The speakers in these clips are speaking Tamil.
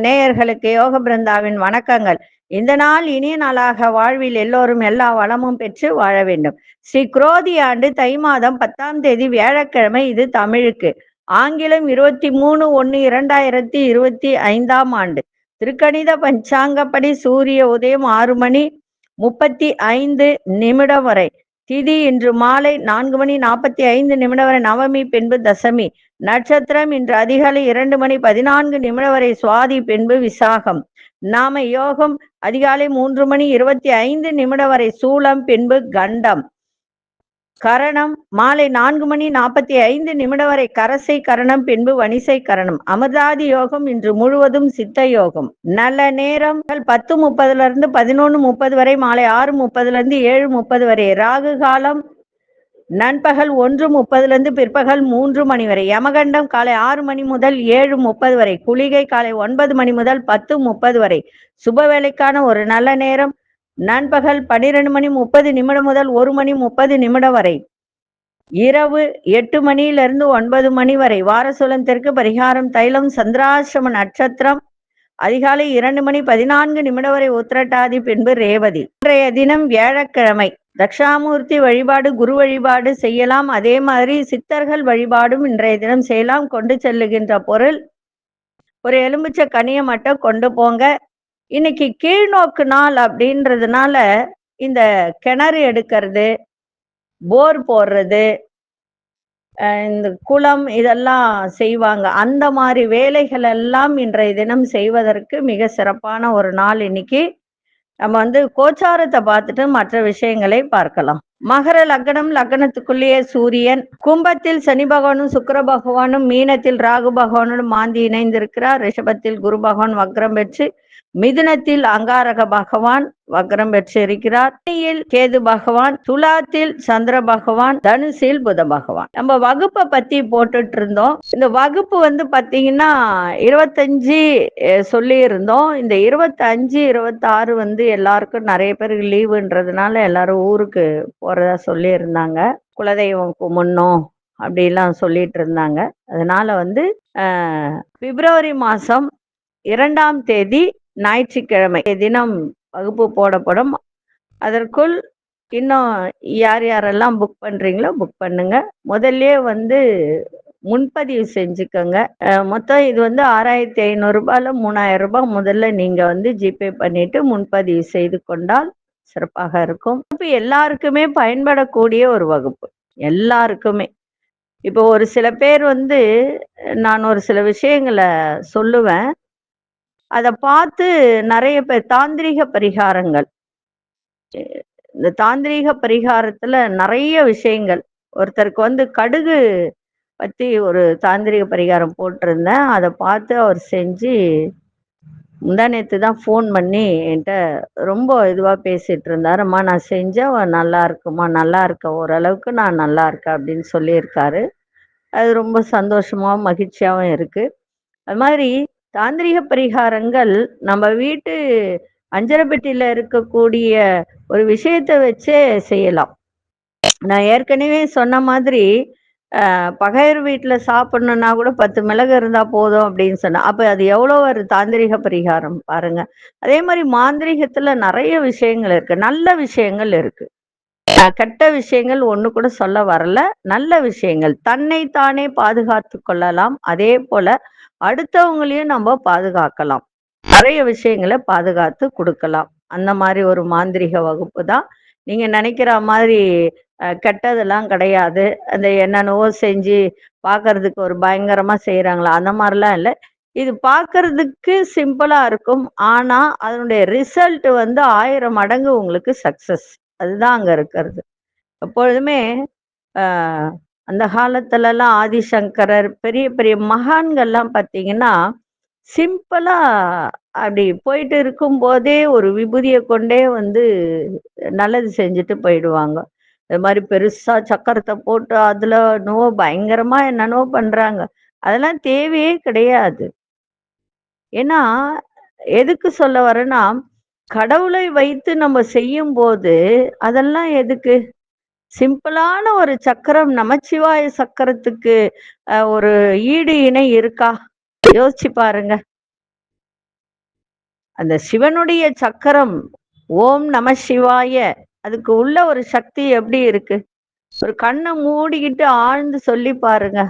நேயர்களுக்கு யோக பிருந்தாவின் வணக்கங்கள். இந்த நாள் இனிய நாளாக வாழ்வில் எல்லோரும் எல்லா வளமும் பெற்று வாழ வேண்டும். ஸ்ரீ குரோதி ஆண்டு தை மாதம் 10ஆம் தேதி வியாழக்கிழமை. இது தமிழுக்கு. ஆங்கிலம் 23/1/2025 ஆண்டு. திருக்கணித பஞ்சாங்கப்படி சூரிய உதயம் 6:35 வரை. திதி இன்று மாலை 4:45 வரை நவமி, பின்பு தசமி. நட்சத்திரம் இன்று அதிகாலை 2:14 வரை சுவாதி, பின்பு விசாகம். நாம யோகம் அதிகாலை 3:25 வரை சூலம், பின்பு கண்டம். கரணம் மாலை 4:45 வரை கரசை கரணம், பின்பு வணிசை கரணம். அமிர்தாதி யோகம் இன்று முழுவதும் சித்த யோகம். நல்ல நேரம் 10:30 11:30 வரை, மாலை 6:30 7:30 வரை. ராகு காலம் நண்பகல் 1:30 பிற்பகல் 3 மணி வரை. யமகண்டம் காலை 6 மணி முதல் 7:30 வரை. குளிகை காலை 9 மணி முதல் 10:30 வரை. சுபவேளைக்கான ஒரு நல்ல நேரம் நண்பகல் 12:30 முதல் 1:30 வரை. இரவு 8 மணியிலிருந்து 9 மணி வரை. வாரசூலம் தெற்கு. பரிகாரம் தைலம். சந்திராசிரம நட்சத்திரம் அதிகாலை 2:14 வரை உத்திரட்டாதி, பின்பு ரேவதி. இன்றைய தினம் வியாழக்கிழமை. தட்சாமூர்த்தி வழிபாடு, குரு வழிபாடு செய்யலாம். அதே மாதிரி சித்தர்கள் வழிபாடும் இன்றைய தினம் செய்யலாம். கொண்டு செல்லுகின்ற பொருள் ஒரு எலுமிச்சை கனியை மட்டும் கொண்டு போங்க. இன்னைக்கு கீழ்நோக்கு நாள் அப்படின்றதுனால இந்த கிணறு எடுக்கிறது, போர் போடுறது, இந்த குளம் இதெல்லாம் செய்வாங்க. அந்த மாதிரி வேலைகள் எல்லாம் இன்றைய தினம் செய்வதற்கு மிக சிறப்பான ஒரு நாள் இன்னைக்கு. நம்ம கோச்சாரத்தை பார்த்துட்டு மற்ற விஷயங்களை பார்க்கலாம். மகர லக்னம், லக்னத்துக்குள்ளேயே சூரியன். கும்பத்தில் சனி பகவானும் சுக்கிர பகவானும், மீனத்தில் ராகு பகவானும் மாந்தி இணைந்திருக்கிறார். ரிஷபத்தில் குரு பகவான் வக்ரம் பெற்று, மிதுனத்தில் அங்காரக பகவான் வக்ரம் பெற்று இருக்கிறார். கேது பகவான், துலாத்தில் சந்திர பகவான், தனுசில் புத பகவான். நம்ம வகுப்பை பத்தி போட்டுட்டு இருந்தோம். இந்த வகுப்பு பாத்தீங்கன்னா 25 சொல்லி இருந்தோம். இந்த 25 26 எல்லாருக்கும் நிறைய பேருக்கு லீவுன்றதுனால எல்லாரும் ஊருக்கு போறதா சொல்லி இருந்தாங்க. குலதெய்வம் கும்பிடணும் அப்படிலாம் சொல்லிட்டு இருந்தாங்க. அதனால பிப்ரவரி மாசம் 2ஆம் தேதி ஞாயிற்றுக்கிழமை தினம் வகுப்பு போடப்படும். அதற்குள் இன்னும் யார் யாரெல்லாம் புக் பண்றீங்களோ புக் பண்ணுங்க. முதல்ல முன்பதிவு செஞ்சுக்கோங்க. மொத்தம் இது 6500 ரூபாயில 3000 ரூபாய் முதல்ல நீங்க ஜிபே பண்ணிட்டு முன்பதிவு செய்து கொண்டால் சிறப்பாக இருக்கும். எல்லாருக்குமே பயன்படக்கூடிய ஒரு வகுப்பு, எல்லாருக்குமே. இப்போ ஒரு சில பேர் நான் ஒரு சில விஷயங்களை சொல்லுவேன், அதை பார்த்து நிறைய பேர் தாந்திரிக பரிகாரங்கள், இந்த தாந்திரீக பரிகாரத்துல நிறைய விஷயங்கள். ஒருத்தருக்கு கடுகு பத்தி ஒரு தாந்திரிக பரிகாரம் போட்டிருந்தேன். அதை பார்த்து அவர் செஞ்சு முந்தானேத்து தான் ஃபோன் பண்ணி என்கிட்ட ரொம்ப இதுவா பேசிட்டு இருந்தார். அம்மா நான் செஞ்சேன், நல்லா இருக்குமா, நல்லா இருக்க, ஓரளவுக்கு நான் நல்லா இருக்கேன் அப்படின்னு சொல்லியிருக்காரு. அது ரொம்ப சந்தோஷமாவும் மகிழ்ச்சியாகவும் இருக்கு. அது மாதிரி தாந்திரிக பரிகாரங்கள் நம்ம வீட்டு அஞ்சரைப்பெட்டியில இருக்கக்கூடிய ஒரு விஷயத்தை வச்சே செய்யலாம். நான் ஏற்கனவே சொன்ன மாதிரி பகையர் வீட்டுல சாப்பிடணும்னா கூட 10 மிளகு இருந்தா போதும் அப்படின்னு சொன்னா, அப்ப அது எவ்வளவு ஒரு தாந்திரிக பரிகாரம் பாருங்க. அதே மாதிரி மாந்திரிகத்துல நிறைய விஷயங்கள் இருக்கு, நல்ல விஷயங்கள் இருக்கு. கெட்ட விஷயங்கள் ஒண்ணு கூட சொல்ல வரல. நல்ல விஷயங்கள், தன்னை தானே பாதுகாத்து கொள்ளலாம். அதே போல அடுத்தவங்களையும் நம்ம பாதுகாக்கலாம். நிறைய விஷயங்களை பாதுகாத்து கொடுக்கலாம். அந்த மாதிரி ஒரு மாந்திரிக வகுப்பு தான். நீங்க நினைக்கிற மாதிரி கெட்டதெல்லாம் கிடையாது. அந்த என்னென்னவோ செஞ்சு பார்க்கறதுக்கு ஒரு பயங்கரமா செய்யறாங்களா, அந்த மாதிரிலாம் இல்லை. இது பார்க்கறதுக்கு சிம்பிளா இருக்கும். ஆனா அதனுடைய ரிசல்ட் 1000 மடங்கு உங்களுக்கு சக்சஸ். அதுதான் அங்க இருக்கிறது. எப்பொழுதுமே அந்த காலத்துலலாம் ஆதிசங்கரர், பெரிய பெரிய மகான்கள்லாம் பார்த்தீங்கன்னா சிம்பிளா அப்படி போயிட்டு இருக்கும் போதே ஒரு விபூதியை கொண்டே நல்லது செஞ்சுட்டு போயிடுவாங்க. அது மாதிரி பெருசா சக்கரத்தை போட்டு அதுல பயங்கரமா என்னென்னவோ பண்றாங்க. அதெல்லாம் தேவையே கிடையாது. ஏன்னா எதுக்கு சொல்ல வரேன்னா, கடவுளை வைத்து நம்ம செய்யும் போது அதெல்லாம் எதுக்கு? சிம்பிளான ஒரு சக்கரம் நமச்சிவாய சக்கரத்துக்கு ஒரு ஈடு இணை இருக்கா? யோசிச்சு பாருங்க. அந்த சிவனுடைய சக்கரம் ஓம் நம சிவாய, அதுக்கு உள்ள ஒரு சக்தி எப்படி இருக்கு? ஒரு கண்ணை மூடிக்கிட்டு ஆழ்ந்து சொல்லி பாருங்க.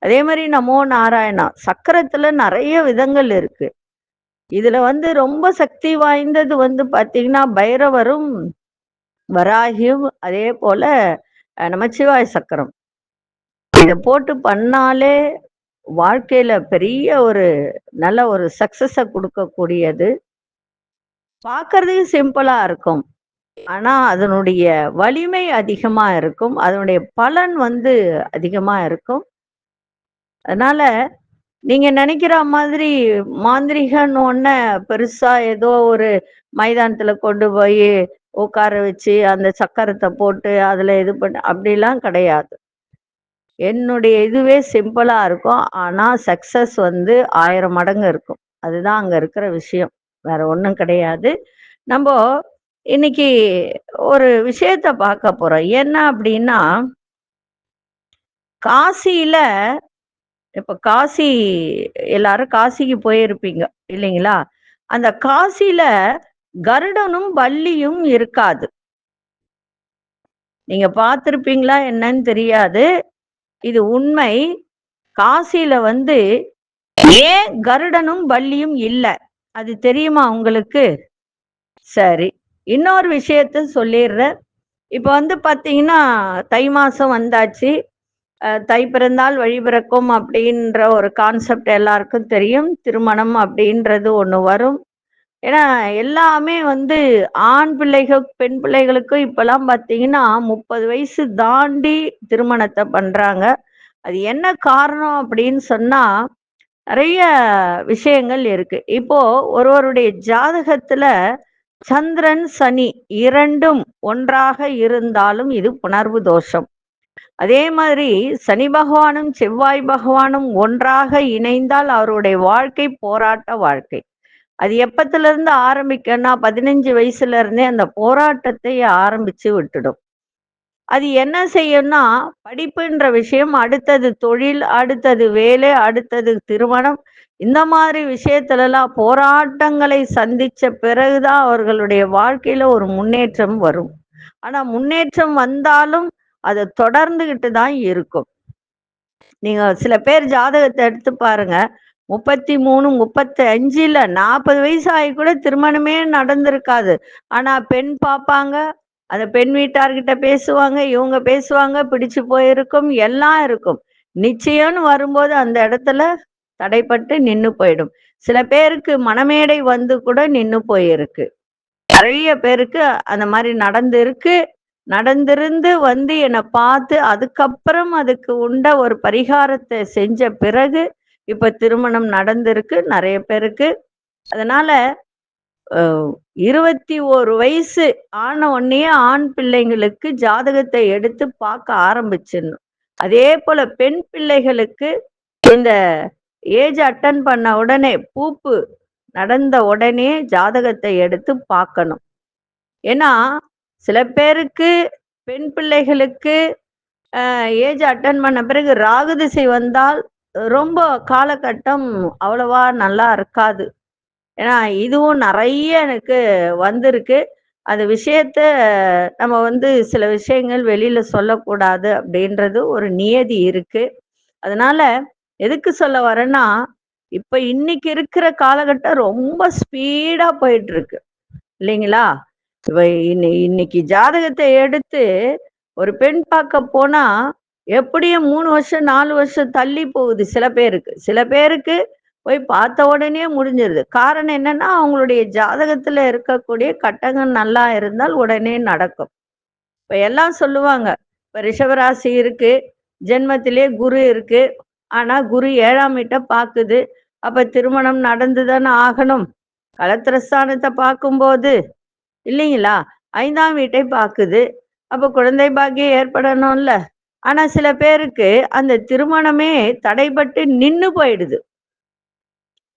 அதே மாதிரி நமோ நாராயணா சக்கரத்துல நிறைய விதங்கள் இருக்கு. இதுல ரொம்ப சக்தி வாய்ந்தது பாத்தீங்கன்னா பைரவரும் வராகியும், அதே போல நமச்சிவாய சக்கரம். இத போட்டு பண்ணாலே வாழ்க்கையில பெரிய ஒரு நல்ல ஒரு சக்சஸ கொடுக்கக்கூடியது. பார்க்கறதுக்கு சிம்பிளா இருக்கும். ஆனா அதனுடைய வலிமை அதிகமா இருக்கும். அதனுடைய பலன் அதிகமா இருக்கும். அதனால நீங்க நினைக்கிற மாதிரி மாந்திரீகன்னு ஒண்ண பெருசா ஏதோ ஒரு மைதானத்துல கொண்டு போய் உட்கார வச்சு அந்த சக்கரத்தை போட்டு அதுல இது பண்ண அப்படிலாம் கிடையாது. என்னுடைய இதுவே சிம்பிளா இருக்கும். ஆனா சக்சஸ் 1000 மடங்கு இருக்கும். அதுதான் அங்க இருக்கிற விஷயம். வேற ஒண்ணும் கிடையாது. நம்ம இன்னைக்கு ஒரு விஷயத்த பார்க்க போறோம். என்ன அப்படின்னா, காசியில இப்ப காசி எல்லாரும் காசிக்கு போயிருப்பீங்க இல்லைங்களா? அந்த காசியில கருடனும் வள்ளியும் இருக்காது. நீங்க பார்த்திருப்பீங்களா என்னன்னு தெரியாது. இது உண்மை. காசியில ஏன் கருடனும் வள்ளியும் இல்ல? அது தெரியுமா உங்களுக்கு? சரி. இன்னொரு விஷயத்த சொல்லிடுறேன். இப்ப பாத்தீங்கன்னா தை மாசம் வந்தாச்சு. தை பிறந்தால் வழி பிறக்கும் அப்படின்ற ஒரு கான்செப்ட் எல்லாருக்கும் தெரியும். திருமணம் அப்படின்றது ஒண்ணு வரும். ஏன்னா எல்லாமே ஆண் பிள்ளைகள் பெண் பிள்ளைகளுக்கும் இப்பெல்லாம் பாத்தீங்கன்னா 30 வயசு தாண்டி திருமணத்தை பண்றாங்க. அது என்ன காரணம் அப்படின்னு சொன்னா நிறைய விஷயங்கள் இருக்கு. இப்போ ஒருவருடைய ஜாதகத்துல சந்திரன் சனி இரண்டும் ஒன்றாக இருந்தாலும் இது புணர்வு தோஷம். அதே மாதிரி சனி பகவானும் செவ்வாய் பகவானும் ஒன்றாக இணைந்தால் அவருடைய வாழ்க்கை போராட்ட வாழ்க்கை. அது எப்பத்துல இருந்து ஆரம்பிக்கன்னா 15 வயசுல இருந்தே அந்த போராட்டத்தை ஆரம்பிச்சு விட்டுடும். அது என்ன செய்யும்னா படிப்புன்ற விஷயம், அடுத்தது தொழில், அடுத்தது வேலை, அடுத்தது திருமணம், இந்த மாதிரி விஷயத்துல எல்லாம் போராட்டங்களை சந்திச்ச பிறகுதான் அவர்களுடைய வாழ்க்கையில ஒரு முன்னேற்றம் வரும். ஆனா முன்னேற்றம் வந்தாலும் அதை தொடர்ந்துகிட்டு தான் இருக்கும். நீங்க சில பேர் ஜாதகத்தை எடுத்து பாருங்க. 33, 35 40 வயசு ஆகி கூட திருமணமே நடந்திருக்காது. ஆனா பெண் பார்ப்பாங்க, அந்த பெண் வீட்டார்கிட்ட பேசுவாங்க, இவங்க பேசுவாங்க, பிடிச்சு போயிருக்கும், எல்லாம் இருக்கும். நிச்சயம்னு வரும்போது அந்த இடத்துல தடைப்பட்டு நின்னு போயிடும். சில பேருக்கு மணமேடை கூட நின்னு போயிருக்கு. நிறைய பேருக்கு அந்த மாதிரி நடந்திருக்கு. நடந்திருந்து என்னை பார்த்து அதுக்கப்புறம் அதுக்கு உண்ட ஒரு பரிகாரத்தை செஞ்ச பிறகு இப்ப திருமணம் நடந்திருக்கு நிறைய பேருக்கு. அதனால 21 வயசு ஆன உடனே ஆண் பிள்ளைங்களுக்கு ஜாதகத்தை எடுத்து பார்க்க ஆரம்பிச்சிடணும். அதே போல பெண் பிள்ளைகளுக்கு இந்த ஏஜ் அட்டன் பண்ண உடனே பூப்பு நடந்த உடனே ஜாதகத்தை எடுத்து பார்க்கணும். ஏன்னா சில பேருக்கு பெண் பிள்ளைகளுக்கு ஏஜ் அட்டன் பண்ண பிறகு ராகு திசை வந்தால் ரொம்ப காலகட்டம் அவ்வளவா நல்லா இருக்காது. ஏன்னா இதுவும் நிறைய எனக்கு வந்திருக்கு. அந்த விஷயத்த நம்ம சில விஷயங்கள் வெளியில சொல்லக்கூடாது அப்படின்றது ஒரு நியதி இருக்கு. அதனால எதுக்கு சொல்ல வரேன்னா, இப்ப இன்னைக்கு இருக்கிற காலகட்டம் ரொம்ப ஸ்பீடா போயிட்டு இருக்கு இல்லைங்களா? இப்ப இன்னைக்கு ஜாதகத்தை எடுத்து ஒரு பெண் பார்க்க போனா எப்படியும் 3 வருஷம் 4 வருஷம் தள்ளி போகுது சில பேருக்கு. சில பேருக்கு போய் பார்த்த உடனே முடிஞ்சிருது. காரணம் என்னன்னா அவங்களுடைய ஜாதகத்துல இருக்கக்கூடிய கட்டங்கள் நல்லா இருந்தால் உடனே நடக்கும். இப்ப எல்லாம் சொல்லுவாங்க, இப்ப ரிஷபராசி இருக்கு, ஜென்மத்திலே குரு இருக்கு. ஆனா குரு 7ஆம் வீட்டை பாக்குது. அப்ப திருமணம் நடந்துதானே ஆகணும். கலத்திரஸ்தானத்தை பார்க்கும்போது இல்லைங்களா? 5ஆம் வீட்டை பாக்குது. அப்ப குழந்தை பாக்கியம் ஏற்படணும்ல. ஆனா சில பேருக்கு அந்த திருமணமே தடைபட்டு நின்னு போயிடுது.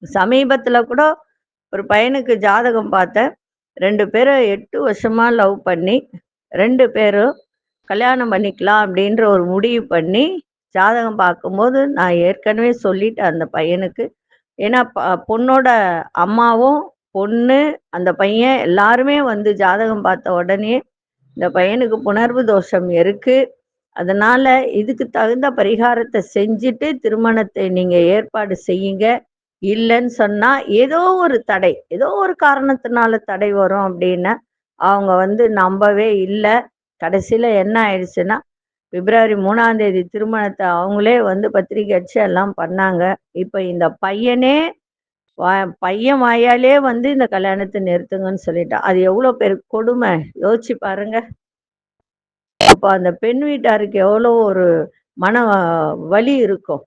சமீபத்துல கூட ஒரு பையனுக்கு ஜாதகம் பார்த்தேன். 2 பேரும் 8 வருஷமா லவ் பண்ணி 2 பேரும் கல்யாணம் பண்ணிக்கலாம் அப்படின்ற ஒரு முடிவு பண்ணி ஜாதகம் பார்க்கும்போது நான் ஏற்கனவே சொல்லிட்டேன் அந்த பையனுக்கு. ஏன்னா பொண்ணோட அம்மாவும் பொண்ணு அந்த பையன் எல்லாருமே வந்து ஜாதகம் பார்த்த உடனே இந்த பையனுக்கு புணர்வு தோஷம் இருக்கு, அதனால இதுக்கு தகுந்த பரிகாரத்தை செஞ்சுட்டு திருமணத்தை நீங்க ஏற்பாடு செய்யுங்க. இல்லைன்னு சொன்னா ஏதோ ஒரு தடை, ஏதோ ஒரு காரணத்தினால தடை வரும் அப்படின்னு அவங்க வந்து நம்பவே இல்லை. கடைசியில என்ன ஆயிடுச்சுன்னா பிப்ரவரி 3ஆம் தேதி திருமணத்தை அவங்களே வந்து பத்திரிக்கை அடிச்சு எல்லாம் பண்ணாங்க. இப்ப இந்த பையனே பையன் வாயாலே வந்து இந்த கல்யாணத்தை நிறுத்துங்கன்னு சொல்லிட்டான். அது எவ்வளவு பேர் கொடுமை யோசிச்சு பாருங்க. அப்ப அந்த பெண் வீட்டாருக்கு எவ்வளவு ஒரு மன வலி இருக்கும்.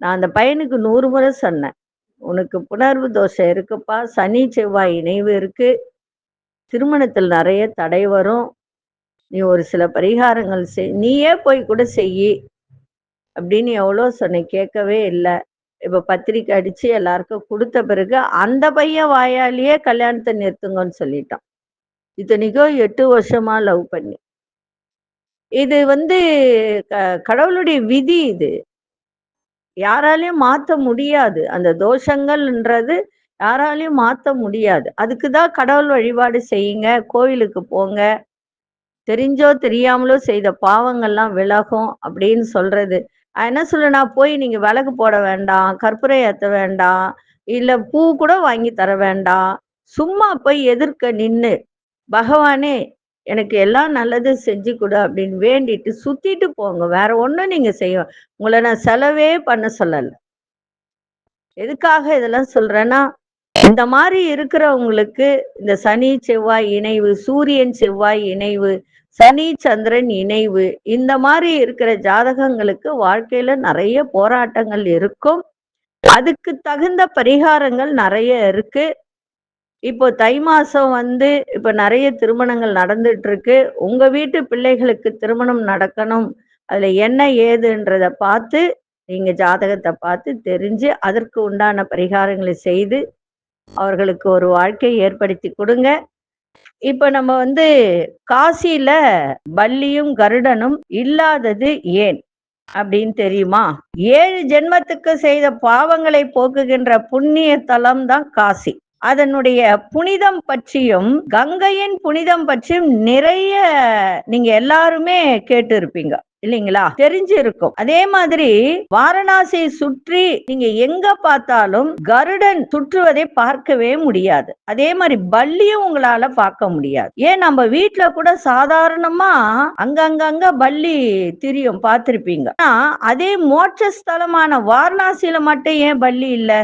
நான் அந்த பையனுக்கு 100 முறை சொன்னேன், உனக்கு புணர்வு தோஷம் இருக்குப்பா, சனி செவ்வாய் இணைவு இருக்கு, திருமணத்தில் நிறைய தடை வரும், நீ ஒரு சில பரிகாரங்கள் நீயே போய் கூட செய்யி அப்படின்னு எவ்வளோ சொன்னேன், கேட்கவே இல்லை. இப்ப பத்திரிக்கை அடிச்சு எல்லாருக்கும் கொடுத்த பிறகு அந்த பையன் வாயாலேயே கல்யாணத்தை நிறுத்துங்கன்னு சொல்லிட்டான். இத்தனைக்கும் 8 வருஷமா லவ் பண்ணி. இது வந்து கடவுளுடைய விதி. இது யாராலையும் மாத்த முடியாது. அந்த தோஷங்கள்ன்றது யாராலையும் மாத்த முடியாது. அதுக்குதான் கடவுள் வழிபாடு செய்யுங்க, கோயிலுக்கு போங்க, தெரிஞ்சோ தெரியாமலோ செய்த பாவங்கள்லாம் விலகும் அப்படின்னு சொல்றது. என்ன சொல்லுனா, போய் நீங்க விளக்கு போட வேண்டாம், கற்பூரம் ஏத்த வேண்டாம், இல்ல பூ கூட வாங்கி தர வேண்டாம், சும்மா போய் எதிர்க்க நின்னு பகவானே எனக்கு எல்லாம் நல்லது செஞ்சு கொடு அப்படின்னு வேண்டிட்டு சுத்திட்டு போங்க. வேற ஒண்ணும் நீங்க செய்ய உங்களை நான் செலவே பண்ண சொல்லல. எதுக்காக இதெல்லாம் சொல்றேன்னா, இந்த மாதிரி இருக்கிறவங்களுக்கு இந்த சனி செவ்வாய் இணைவு, சூரியன் செவ்வாய் இணைவு, சனி சந்திரன் இணைவு, இந்த மாதிரி இருக்கிற ஜாதகங்களுக்கு வாழ்க்கையில நிறைய போராட்டங்கள் இருக்கும். அதுக்கு தகுந்த பரிகாரங்கள் நிறைய இருக்கு. இப்போ தை மாசம் வந்து இப்ப நிறைய திருமணங்கள் நடந்துட்டு இருக்கு. உங்க வீட்டு பிள்ளைகளுக்கு திருமணம் நடக்கணும், அதுல என்ன ஏதுன்றத பார்த்து நீங்க ஜாதகத்தை பார்த்து தெரிஞ்சு அதற்கு உண்டான பரிகாரங்களை செய்து அவர்களுக்கு ஒரு வாழ்க்கையை ஏற்படுத்தி கொடுங்க. இப்ப நம்ம வந்து காசியில பல்லியும் கருடனும் இல்லாதது ஏன் அப்படின்னு தெரியுமா? 7 ஜென்மத்துக்கு செய்த பாவங்களை போக்குகின்ற புண்ணிய தலம் தான் காசி. அதனுடைய புனிதம் பற்றியும் கங்கையின் புனிதம் பற்றியும் நிறைய நீங்க எல்லாருமே கேட்டு இருப்பீங்க இல்லைங்களா? தெரிஞ்சிருக்கும். அதே மாதிரி வாரணாசியை சுற்றி நீங்க எங்க பார்த்தாலும் கருடன் சுற்றுவதை பார்க்கவே முடியாது. அதே மாதிரி பல்லியும் உங்களால பார்க்க முடியாது. ஏன் நம்ம வீட்டுல கூட சாதாரணமா அங்கங்க பல்லி திரியும், பார்த்திருப்பீங்க. அதே மோட்சஸ்தலமான வாரணாசியில மட்டும் ஏன் பல்லி இல்ல?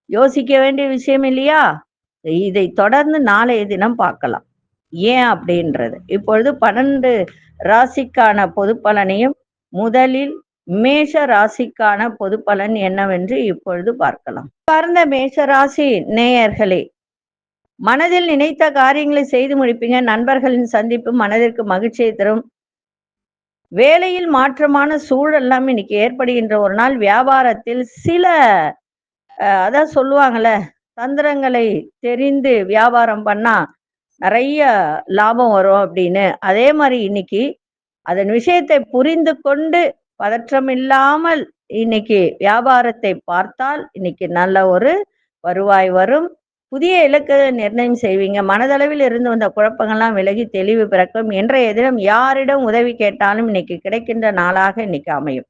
யோசிக்க வேண்டிய விஷயம் இல்லையா? இதை தொடர்ந்து நாளைய தினம் பார்க்கலாம் ஏன் அப்படின்றது. இப்பொழுது 12 ராசிக்கான பொது பலனையும் முதலில் மேஷ ராசிக்கான பொது பலன் என்னவென்று இப்பொழுது பார்க்கலாம். பார்ந்த மேஷ ராசி நேயர்களே, மனதில் நினைத்த காரியங்களை செய்து முடிப்பீங்க. நண்பர்களின் சந்திப்பு மனதிற்கு மகிழ்ச்சியை தரும். வேலையில் மாற்றமான சூழல்லாம் இன்னைக்கு ஏற்படுகின்ற ஒரு நாள். வியாபாரத்தில் சில அதான் சொல்லுவாங்கல்ல, தந்திரங்களை தெரிந்து வியாபாரம் பண்ணா நிறைய லாபம் வரும் அப்படின்னு. அதே மாதிரி இன்னைக்கு அதன் விஷயத்தை புரிந்து கொண்டு பதற்றம் இல்லாமல் இன்னைக்கு வியாபாரத்தை பார்த்தால் இன்னைக்கு நல்ல ஒரு வருவாய் வரும். புதிய இலக்கு நிர்ணயம் செய்வீங்க. மனதளவில் இருந்து வந்த குழப்பங்கள்லாம் விலகி தெளிவு பிறக்கும். இன்றைய தினம் யாரிடம் உதவி கேட்டாலும் இன்னைக்கு கிடைக்கின்ற நாளாக இன்னைக்கு அமையும்.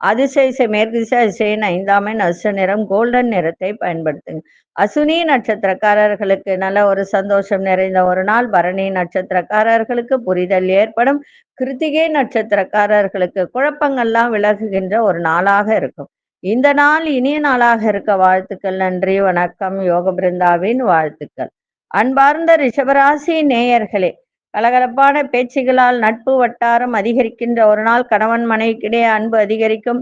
அதிசய மேற்கு திசை அதிசயன் 5ஆம் எண் அசுர நிறம் கோல்டன் நிறத்தை பயன்படுத்துங்க. அசுனி நட்சத்திரக்காரர்களுக்கு நல்ல ஒரு சந்தோஷம் நிறைந்த ஒரு நாள். பரணி நட்சத்திரக்காரர்களுக்கு புரிதல் ஏற்படும். கிருத்திகை நட்சத்திரக்காரர்களுக்கு குழப்பங்கள்லாம் விலகுகின்ற ஒரு நாளாக இருக்கும். இந்த நாள் இனிய நாளாக இருக்க வாழ்த்துக்கள். நன்றி, வணக்கம். யோக பிருந்தாவின் வாழ்த்துக்கள். அன்பார்ந்த ரிஷபராசி நேயர்களே, கலகலப்பான பேச்சுகளால் நட்பு வட்டாரம் அதிகரிக்கின்ற ஒரு நாள். கணவன் மனைவிக்கிடையே அன்பு அதிகரிக்கும்.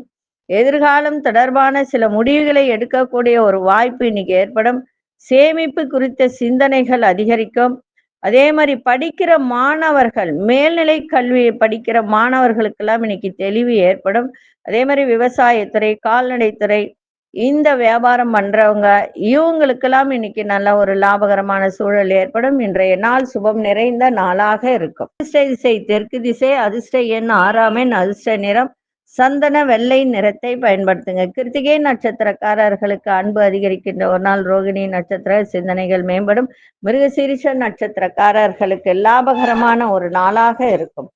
எதிர்காலம் தொடர்பான சில முடிவுகளை எடுக்கக்கூடிய ஒரு வாய்ப்பு இன்னைக்கு ஏற்படும். சேமிப்பு குறித்த சிந்தனைகள் அதிகரிக்கும். அதே மாதிரி படிக்கிற மாணவர்கள், மேல்நிலை கல்வியை படிக்கிற மாணவர்களுக்கெல்லாம் இன்னைக்கு தெளிவு ஏற்படும். அதே மாதிரி விவசாயத்துறை, கால்நடைத்துறை, இந்த வியாபாரம் பண்றவங்க இவங்களுக்கெல்லாம் இன்னைக்கு நல்ல ஒரு லாபகரமான சூழல் ஏற்படும். இன்றைய நாள் சுபம் நிறைந்த நாளாக இருக்கும். அதிர்ஷ்ட திசை தெற்கு திசை, அதிர்ஷ்ட எண் 6ஆம் எண், அதிர்ஷ்ட நிறம் சந்தன வெள்ளை நிறத்தை பயன்படுத்துங்க. கிருத்திகை நட்சத்திரக்காரர்களுக்கு அன்பு அதிகரிக்கின்ற ஒரு நாள். ரோகிணி நட்சத்திர சிந்தனைகள் மேம்படும். மிருகசீரிஷ நட்சத்திரக்காரர்களுக்கு லாபகரமான ஒரு நாளாக இருக்கும்.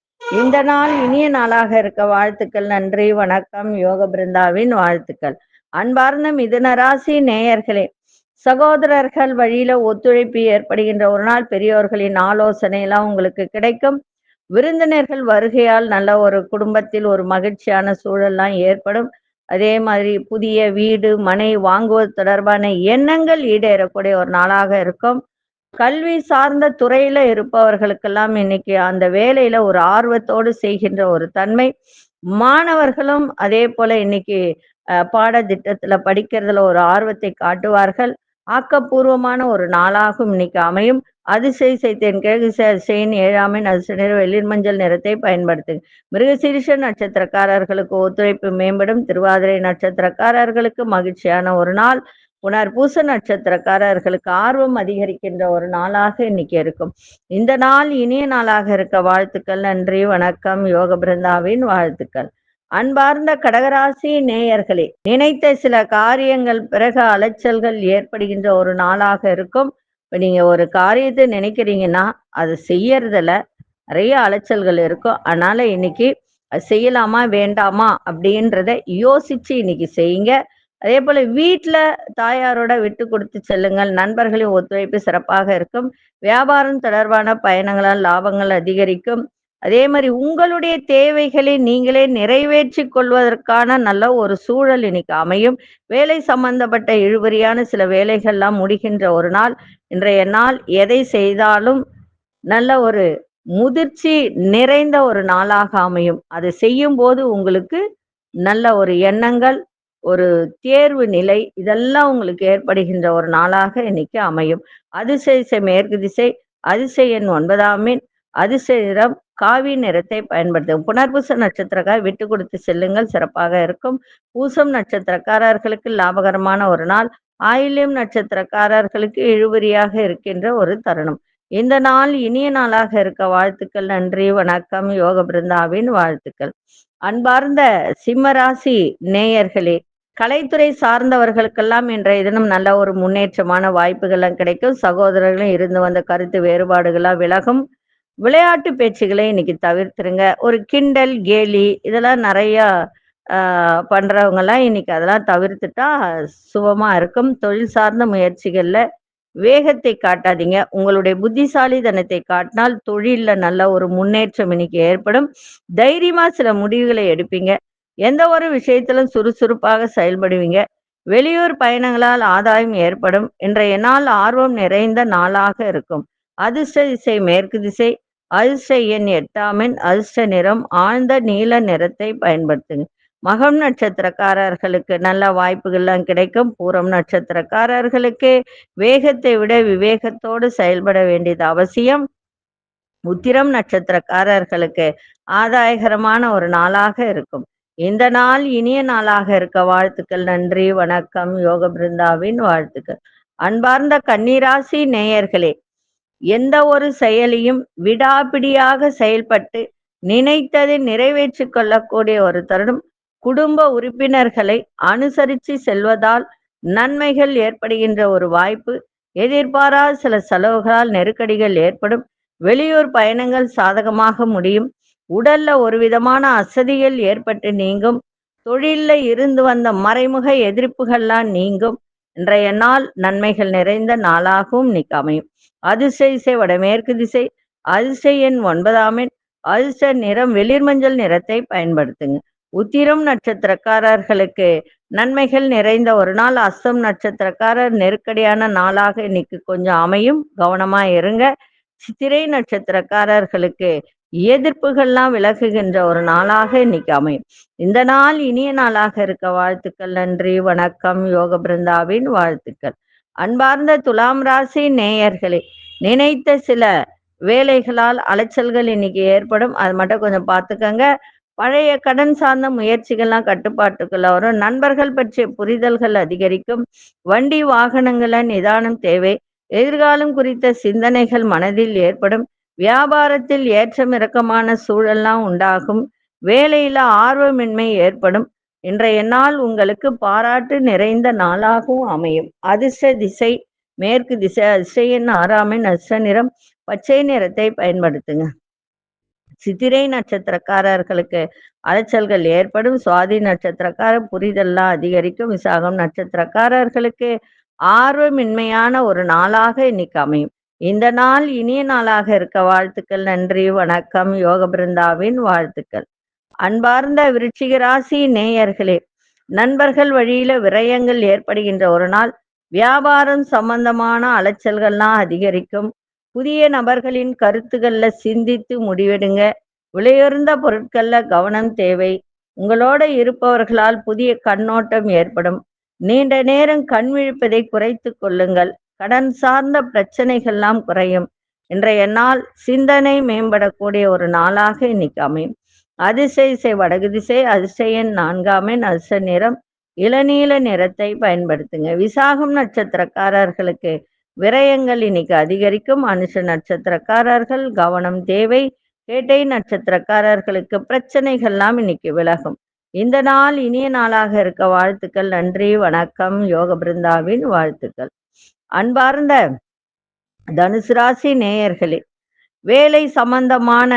இந்த நாள் இனிய நாளாக இருக்க வாழ்த்துக்கள். நன்றி, வணக்கம். யோக பிருந்தாவின் வாழ்த்துக்கள். அன்பார்ந்த மிதுன ராசி நேயர்களே, சகோதரர்கள் வழியில ஒத்துழைப்பு ஏற்படுகின்ற ஒரு நாள். பெரியோர்களின் ஆலோசனை எல்லாம் உங்களுக்கு கிடைக்கும். விருந்தினர்கள் வருகையால் நல்ல ஒரு குடும்பத்தில் ஒரு மகிழ்ச்சியான சூழல்லாம் ஏற்படும். அதே மாதிரி புதிய வீடு மனை வாங்குவது தொடர்பான எண்ணங்கள் ஈடேறக்கூடிய ஒரு நாளாக இருக்கும். கல்வி சார்ந்த துறையில இருப்பவர்களுக்கெல்லாம் இன்னைக்கு அந்த வேலையில ஒரு ஆர்வத்தோடு செய்கின்ற ஒரு தன்மை. மாணவர்களும் அதே போல இன்னைக்கு பாடத்திட்டத்துல படிக்கிறதுல ஒரு ஆர்வத்தை காட்டுவார்கள். ஆக்கப்பூர்வமான ஒரு நாளாகவும் இன்னைக்கு அமையும். அதிசய செய்தேன் கிழக்கு திசையின் 7ஆம் எண், அதிர்ஷ்ட நிறம் வெளிர் மஞ்சள் நிறத்தை பயன்படுத்துங்க. மிருகசீரிஷ நட்சத்திரக்காரர்களுக்கு ஒத்துழைப்பு மேம்படும். திருவாதிரை நட்சத்திரக்காரர்களுக்கு மகிழ்ச்சியான ஒரு நாள். புனர்பூச நட்சத்திரக்காரர்களுக்கு ஆர்வம் அதிகரிக்கின்ற ஒரு நாளாக இன்னைக்கு இருக்கும். இந்த நாள் இனிய நாளாக இருக்க வாழ்த்துக்கள். நன்றி, வணக்கம். யோக பிருந்தாவின் வாழ்த்துக்கள். அன்பார்ந்த கடகராசி நேயர்களே, நினைத்த சில காரியங்கள் பிறகு அலைச்சல்கள் ஏற்படுகின்ற ஒரு நாளாக இருக்கும். இப்ப நீங்க ஒரு காரியத்தை நினைக்கிறீங்கன்னா அது செய்யறதுல நிறைய அலைச்சல்கள் இருக்கும். அதனால இன்னைக்கு அது செய்யலாமா வேண்டாமா அப்படின்றத யோசிச்சு இன்னைக்கு செய்யுங்க. அதே போல வீட்டுல தாயாரோட விட்டு கொடுத்து செல்லுங்கள். நண்பர்களின் ஒத்துழைப்பு சிறப்பாக இருக்கும். வியாபாரம் தொடர்பான பயணங்களால் லாபங்கள் அதிகரிக்கும். அதே மாதிரி உங்களுடைய தேவைகளை நீங்களே நிறைவேற்றி கொள்வதற்கான நல்ல ஒரு சூழல் இன்னைக்கு அமையும். வேலை சம்பந்தப்பட்ட இழுபறியான சில வேலைகள்லாம் முடிகின்ற ஒரு நாள். இன்றைய நாள் எதை செய்தாலும் நல்ல ஒரு முதிர்ச்சி நிறைந்த ஒரு நாளாக அமையும். அதை செய்யும் போது உங்களுக்கு நல்ல ஒரு எண்ணங்கள், ஒரு தேர்வு நிலை இதெல்லாம் உங்களுக்கு ஏற்படுகின்ற ஒரு நாளாக இன்னைக்கு அமையும். அதிசய மேற்கு திசை, அதிசய எண் 9ஆம் எண், அதிசய நிறம் காவி நிறத்தை பயன்படுத்தும். புனர்பூச நட்சத்திரக்கார விட்டு கொடுத்து செல்லுங்கள், சிறப்பாக இருக்கும். பூசம் நட்சத்திரக்காரர்களுக்கு லாபகரமான ஒரு நாள். ஆயில்யம் நட்சத்திரக்காரர்களுக்கு இழுபறியாக இருக்கின்ற ஒரு தருணம். இந்த நாள் இனிய நாளாக இருக்க வாழ்த்துக்கள். நன்றி, வணக்கம். யோக பிருந்தாவின் வாழ்த்துக்கள். அன்பார்ந்த சிம்மராசி நேயர்களே, கலைத்துறை சார்ந்தவர்களுக்கெல்லாம் இன்றைய தினம் நல்ல ஒரு முன்னேற்றமான வாய்ப்புகள்லாம் கிடைக்கும். சகோதரர்களும் இருந்து வந்த கருத்து வேறுபாடுகள்லாம் விலகும். விளையாட்டு பேச்சுகளை இன்னைக்கு தவிர்த்துருங்க. ஒரு கிண்டல் கேலி இதெல்லாம் நிறைய பண்றவங்கெல்லாம் இன்னைக்கு அதெல்லாம் தவிர்த்துட்டா சுபமா இருக்கும். தொழில் சார்ந்த முயற்சிகள்ல வேகத்தை காட்டாதீங்க. உங்களுடைய புத்திசாலித்தனத்தை காட்டினால் தொழில்ல நல்ல ஒரு முன்னேற்றம் இன்னைக்கு ஏற்படும். தைரியமா சில முடிவுகளை எடுப்பீங்க. எந்த ஒரு விஷயத்திலும் சுறுசுறுப்பாக செயல்படுவீங்க. வெளியூர் பயணங்களால் ஆதாயம் ஏற்படும். இன்றைய நாள் ஆர்வம் நிறைந்த நாளாக இருக்கும். அதிர்ஷ்ட திசை மேற்கு திசை, அதிர்ஷ்ட எண் 8ஆம் எண், அதிர்ஷ்ட நிறம் ஆழ்ந்த நீல நிறத்தை பயன்படுத்துங்க. மகம் நட்சத்திரக்காரர்களுக்கு நல்ல வாய்ப்புகள்லாம் கிடைக்கும். பூரம் நட்சத்திரக்காரர்களுக்கு வேகத்தை விட விவேகத்தோடு செயல்பட வேண்டியது அவசியம். உத்திரம் நட்சத்திரக்காரர்களுக்கு ஆதாயகரமான ஒரு நாளாக இருக்கும். இந்த நாள் இனிய நாளாக இருக்க வாழ்த்துக்கள். நன்றி, வணக்கம். யோக பிருந்தாவின் வாழ்த்துக்கள். அன்பார்ந்த கன்னிராசி நேயர்களே, எந்த ஒரு செயலையும் விடாப்பிடியாக செயல்பட்டு நினைத்ததை நிறைவேற்றி கொள்ளக்கூடிய ஒரு தருணம். குடும்ப உறுப்பினர்களை அனுசரித்து செல்வதால் நன்மைகள் ஏற்படுகின்ற ஒரு வாய்ப்பு. எதிர்பாராத சில செலவுகளால் நெருக்கடிகள் ஏற்படும். வெளியூர் பயணங்கள் சாதகமாக முடியும். உடல்ல ஒரு விதமான அசதிகள் ஏற்பட்டு நீங்கும். தொழில்ல இருந்து வந்த மறைமுக எதிர்ப்புகள்லாம் நீங்கும். இன்றைய நாள் நன்மைகள் நிறைந்த நாளாகவும் இன்னைக்கு அமையும். அதிர்ஷ்ட திசை வடமேற்கு திசை, அதிர்ஷ்ட எண் 9ஆம் எண், அதிர்ஷ்ட நிறம் வெளிர் மஞ்சள் நிறத்தை பயன்படுத்துங்க. உத்திரம் நட்சத்திரக்காரர்களுக்கு நன்மைகள் நிறைந்த ஒரு நாள். அஸ்தம் நட்சத்திரக்காரர் நெருக்கடியான நாளாக இன்னைக்கு கொஞ்சம் அமையும். கவனமா இருங்க. சித்திரை நட்சத்திரக்காரர்களுக்கு எதிர்ப்புகள்லாம் விலகுகின்ற ஒரு நாளாக இன்னைக்கு அமையும். இந்த நாள் இனிய நாளாக இருக்க வாழ்த்துக்கள். நன்றி, வணக்கம். யோக பிருந்தாவின் வாழ்த்துக்கள். அன்பார்ந்த துலாம் ராசி நேயர்களே, நினைத்த சில வேலைகளால் அலைச்சல்கள் இன்னைக்கு ஏற்படும். அது மட்டும் கொஞ்சம் பார்த்துக்கங்க. பழைய கடன் சார்ந்த முயற்சிகள்லாம் கட்டுப்பாட்டுக்குள்ள வரும். நண்பர்கள் பற்றிய புரிதல்கள் அதிகரிக்கும். வண்டி வாகனங்கள நிதானம் தேவை. எதிர்காலம் குறித்த சிந்தனைகள் மனதில் ஏற்படும். வியாபாரத்தில் ஏற்றம் இறக்கமான சூழல்லாம் உண்டாகும். வேலையில ஆர்வமின்மை ஏற்படும். இன்றைய நாள் உங்களுக்கு பாராட்டு நிறைந்த நாளாகவும் அமையும். அதிர்ஷ்ட திசை மேற்கு திசை. அதிர்ஷ்ட எண் 6 அதிர்ஷ்ட நிறம் பச்சை நிறத்தை பயன்படுத்துங்க. சித்திரை நட்சத்திரக்காரர்களுக்கு அலைச்சல்கள் ஏற்படும். சுவாதி நட்சத்திரக்காரர் புரிதல்லாம் அதிகரிக்கும். விசாகம் நட்சத்திரக்காரர்களுக்கு ஆர்வமின்மையான ஒரு நாளாக இன்னைக்கு அமையும். இந்த நாள் இனிய நாளாக இருக்க வாழ்த்துக்கள். நன்றி, வணக்கம். யோக பிருந்தாவின் வாழ்த்துக்கள். அன்பார்ந்த விருச்சிக ராசி நேயர்களே, நண்பர்கள் வழியில விரயங்கள் ஏற்படுகின்ற ஒரு நாள். வியாபாரம் சம்பந்தமான அலைச்சல்கள்லாம் அதிகரிக்கும். புதிய நபர்களின் கருத்துக்கள்ல சிந்தித்து முடிவெடுங்க. விலையுயர்ந்த பொருட்கள்ல கவனம் தேவை. உங்களோட இருப்பவர்களால் புதிய கண்ணோட்டம் ஏற்படும். நீண்ட நேரம் கண் விழிப்பதை குறைத்து கொள்ளுங்கள். கடன் சார்ந்த பிரச்சனைகள்லாம் குறையும். இன்றைய நாள் சிந்தனை மேம்படக்கூடிய ஒரு நாளாக இன்னைக்கு அமையும். அதிர்ஷ்ட திசை வடக்கு திசை. அதிர்ஷ்ட எண் 4 அதிர்ஷ்ட நிறம் இளநீல நிறத்தை பயன்படுத்துங்க. விசாகம் நட்சத்திரக்காரர்களுக்கு விரயங்கள் இன்னைக்கு அதிகரிக்கும். அனுஷ நட்சத்திரக்காரர்கள் கவனம் தேவை. கேட்டை நட்சத்திரக்காரர்களுக்கு பிரச்சனைகள்லாம் இன்னைக்கு விலகும். இந்த நாள் இனிய நாளாக இருக்க வாழ்த்துக்கள். நன்றி, வணக்கம். யோக பிருந்தாவின் வாழ்த்துக்கள். அன்பார்ந்த தனுசு ராசி நேயர்களே, வேலை சம்பந்தமான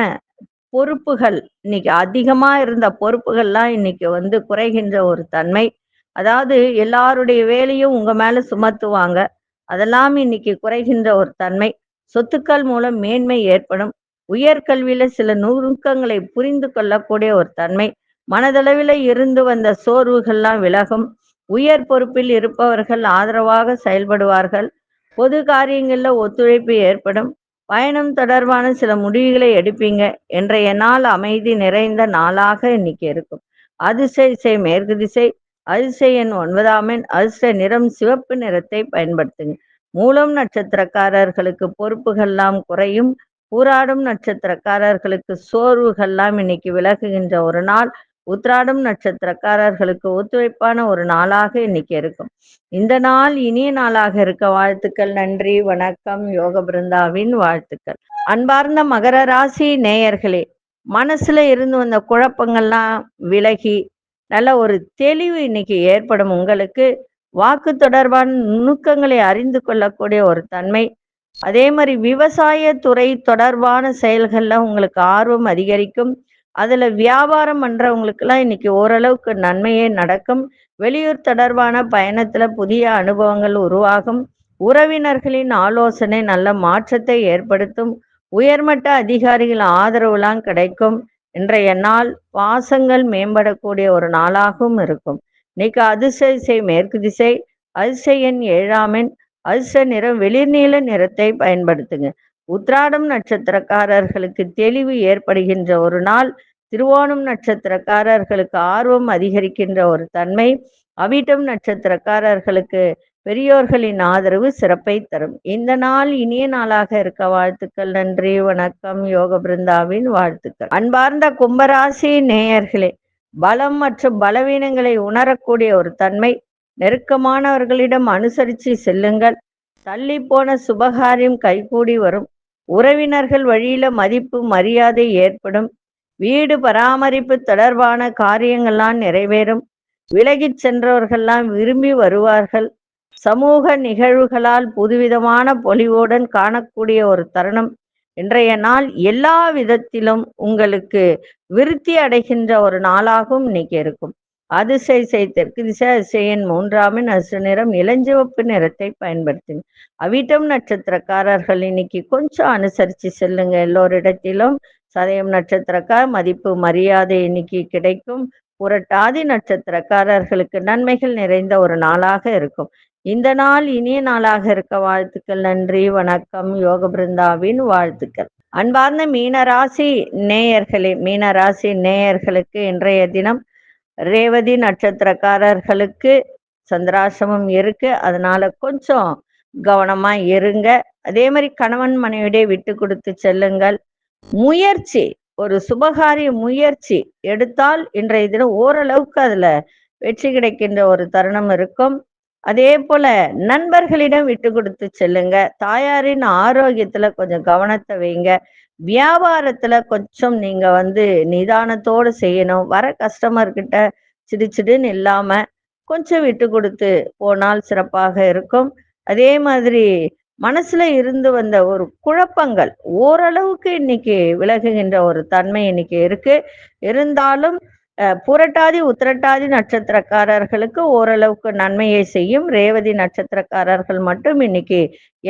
பொறுப்புகள் இன்னைக்கு அதிகமா இருந்த பொறுப்புகள்லாம் இன்னைக்கு குறைகின்ற ஒரு தன்மை. அதாவது எல்லாருடைய வேலையும் உங்க மேல சுமத்துவாங்க. அதெல்லாம் இன்னைக்கு குறைகின்ற ஒரு தன்மை. சொத்துக்கள் மூலம் மேன்மை ஏற்படும். உயர்கல்வியில சில நுணுக்கங்களை புரிந்து கொள்ளக்கூடிய ஒரு தன்மை. மனதளவில் இருந்து வந்த சோர்வுகள்லாம் விலகும். உயர் பொறுப்பில் இருப்பவர்கள் ஆதரவாக செயல்படுவார்கள். பொது காரியங்கள்ல ஒத்துழைப்பு ஏற்படும். பயணம் தொடர்பான சில முடிவுகளை எடுப்பீங்க. இன்றைய நாள் அமைதி நிறைந்த நாளாக இன்னைக்கு இருக்கும். அதிர்ஷ்ட திசை மேற்கு திசை. அதிர்ஷ்ட எண் 9 அதிர்ஷ்ட நிறம் சிவப்பு நிறத்தை பயன்படுத்துங்க. மூலம் நட்சத்திரக்காரர்களுக்கு பொறுப்புகள்லாம் குறையும். பூராடும் நட்சத்திரக்காரர்களுக்கு சோர்வுகள்லாம் இன்னைக்கு விலகுகின்ற ஒரு நாள். உத்திராடம் நட்சத்திரக்காரர்களுக்கு ஒத்துழைப்பான ஒரு நாளாக இன்னைக்கு இருக்கும். இந்த நாள் இனிய நாளாக இருக்க வாழ்த்துக்கள். நன்றி, வணக்கம். யோக பிருந்தாவின் வாழ்த்துக்கள். அன்பார்ந்த மகர ராசி நேயர்களே, மனசுல இருந்து வந்த குழப்பங்கள்லாம் விலகி நல்ல ஒரு தெளிவு இன்னைக்கு ஏற்படும். உங்களுக்கு வாக்கு தொடர்பான நுணுக்கங்களை அறிந்து கொள்ளக்கூடிய ஒரு தன்மை. அதே மாதிரி விவசாய துறை தொடர்பான செயல்கள்ல உங்களுக்கு ஆர்வம் அதிகரிக்கும். அதுல வியாபாரம் பண்றவங்களுக்கெல்லாம் இன்னைக்கு ஓரளவுக்கு நன்மையே நடக்கும். வெளியூர் தொடர்பான பயணத்துல புதிய அனுபவங்கள் உருவாகும். உறவினர்களின் ஆலோசனை நல்ல மாற்றத்தை ஏற்படுத்தும். உயர்மட்ட அதிகாரிகள் ஆதரவுலாம் கிடைக்கும். இன்றைய நாள் பாசங்கள் மேம்படக்கூடிய ஒரு நாளாகவும் இருக்கும். இன்னைக்கு அதிர்ஷ்ட திசை மேற்கு திசை. அதிர்ஷ்ட எண் 7 அதிர்ஷ்ட நிறம் வெளிர்நீல நிறத்தை பயன்படுத்துங்க. உத்திராடம் நட்சத்திரக்காரர்களுக்கு தெளிவு ஏற்படுகின்ற ஒரு நாள். திருவோணம் நட்சத்திரக்காரர்களுக்கு ஆர்வம் அதிகரிக்கின்ற ஒரு தன்மை. அவிட்டம் நட்சத்திரக்காரர்களுக்கு பெரியோர்களின் ஆதரவு சிறப்பை தரும். இந்த நாள் இனிய நாளாக இருக்க வாழ்த்துக்கள். நன்றி, வணக்கம். யோக பிருந்தாவின் வாழ்த்துக்கள். அன்பார்ந்த கும்பராசி நேயர்களே, பலம் மற்றும் பலவீனங்களை உணரக்கூடிய ஒரு தன்மை. நெருக்கமானவர்களிடம் அனுசரித்து செல்லுங்கள். தள்ளி போன சுபகாரியம் கைகூடி வரும். உறவினர்கள் வழியில மதிப்பு மரியாதை ஏற்படும். வீடு பராமரிப்பு தொடர்பான காரியங்கள்லாம் நிறைவேறும். விலகிச் சென்றவர்கள்லாம் விரும்பி வருவார்கள். சமூக நிகழ்வுகளால் புதுவிதமான பொலிவுடன் காணக்கூடிய ஒரு தருணம். இன்றைய நாள் எல்லா விதத்திலும் உங்களுக்கு விருத்தி அடைகின்ற ஒரு நாளாகவும் இன்னைக்கு இருக்கும். அதிர்ஷ்ட திசை தெற்கு திசை. அதிர்ஷ்ட எண் 3 அதிர்ஷ்ட நிறம் இளஞ்சிவப்பு நிறத்தை பயன்படுத்துங்க. அவிட்டம் நட்சத்திரக்காரர்கள் இன்னைக்கு கொஞ்சம் அனுசரித்து செல்லுங்க. எல்லோரிடத்திலும் சதயம் நட்சத்திரக்கார் மதிப்பு மரியாதை இன்னைக்கு கிடைக்கும். புரட்டாதி நட்சத்திரக்காரர்களுக்கு நன்மைகள் நிறைந்த ஒரு நாளாக இருக்கும். இந்த நாள் இனிய நாளாக இருக்க வாழ்த்துக்கள். நன்றி, வணக்கம். யோக பிருந்தாவின் வாழ்த்துக்கள். அன்பார்ந்த மீனராசி நேயர்களே, மீனராசி நேயர்களுக்கு இன்றைய தினம் ரேவதி நட்சத்திரக்காரர்களுக்கு சந்திராசிரமம் இருக்கு. அதனால கொஞ்சம் கவனமா இருங்க. அதே மாதிரி கணவன் மனைவிடையே விட்டு கொடுத்து செல்லுங்கள். முயற்சி ஒரு சுபகாரிய முயற்சி எடுத்தால் இன்றைய தினம் ஓரளவுக்கு அதுல வெற்றி கிடைக்கின்ற ஒரு தருணம் இருக்கும். அதே போல நண்பர்களிடம் விட்டு கொடுத்து செல்லுங்க. தாயாரின் ஆரோக்கியத்துல கொஞ்சம் கவனத்தை வைங்க. வியாபாரத்துல கொஞ்சம் நீங்க நிதானத்தோடு செய்யணும். வர கஸ்டமர் கிட்ட சிடுசிடுன்னு இல்லாம கொஞ்சம் விட்டு கொடுத்து போனால் சிறப்பாக இருக்கும். அதே மாதிரி மனசுல இருந்து வந்த ஒரு குழப்பங்கள் ஓரளவுக்கு இன்னைக்கு விலகுகின்ற ஒரு தன்மை இன்னைக்கு இருக்கு. இருந்தாலும் புரட்டாதி உத்திரட்டாதி நட்சத்திரக்காரர்களுக்கு ஓரளவுக்கு நன்மையை செய்யும். ரேவதி நட்சத்திரக்காரர்கள் மட்டும் இன்னைக்கு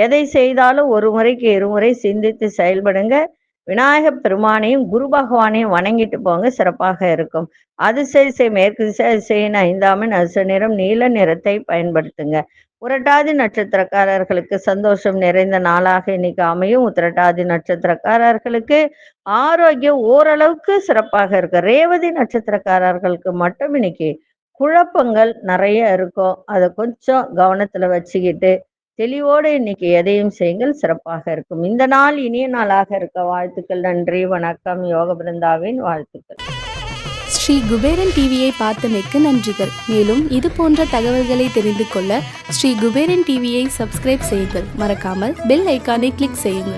எதை செய்தாலும் ஒரு முறைக்கு இருமுறை சிந்தித்து செயல்படுங்க. விநாயகப் பெருமானையும் குரு பகவானையும் வணங்கிட்டு போங்க, சிறப்பாக இருக்கும். அதிசய மேற்கு திசை அதிசயின் 5ஆம் அதிர்ஷ்ட நிறம் நீல நிறத்தை பயன்படுத்துங்க. புரட்டாதி நட்சத்திரக்காரர்களுக்கு சந்தோஷம் நிறைந்த நாளாக இன்னைக்கு அமையும். உத்திரட்டாதி நட்சத்திரக்காரர்களுக்கு ஆரோக்கியம் ஓரளவுக்கு சிறப்பாக இருக்கு. ரேவதி நட்சத்திரக்காரர்களுக்கு மட்டும் இன்னைக்கு குழப்பங்கள் நிறைய இருக்கும். அதை கொஞ்சம் கவனத்துல வச்சுக்கிட்டு தெளிவோடு இன்னைக்கு எதையும் செய்யுங்கள், சிறப்பாக இருக்கும். இந்த நாள் இனிய நாளாக இருக்க வாழ்த்துக்கள். நன்றி, வணக்கம். யோக பிருந்தாவின் வாழ்த்துக்கள். ஸ்ரீ குபேரன் டிவியை பார்த்தமைக்கு நன்றிகள். மேலும் இது போன்ற தகவல்களை தெரிந்து கொள்ள ஸ்ரீ குபேரன் டிவியை சப்ஸ்கிரைப் செய்யுங்கள். மறக்காமல் பெல் ஐக்கானை கிளிக் செய்யுங்கள்.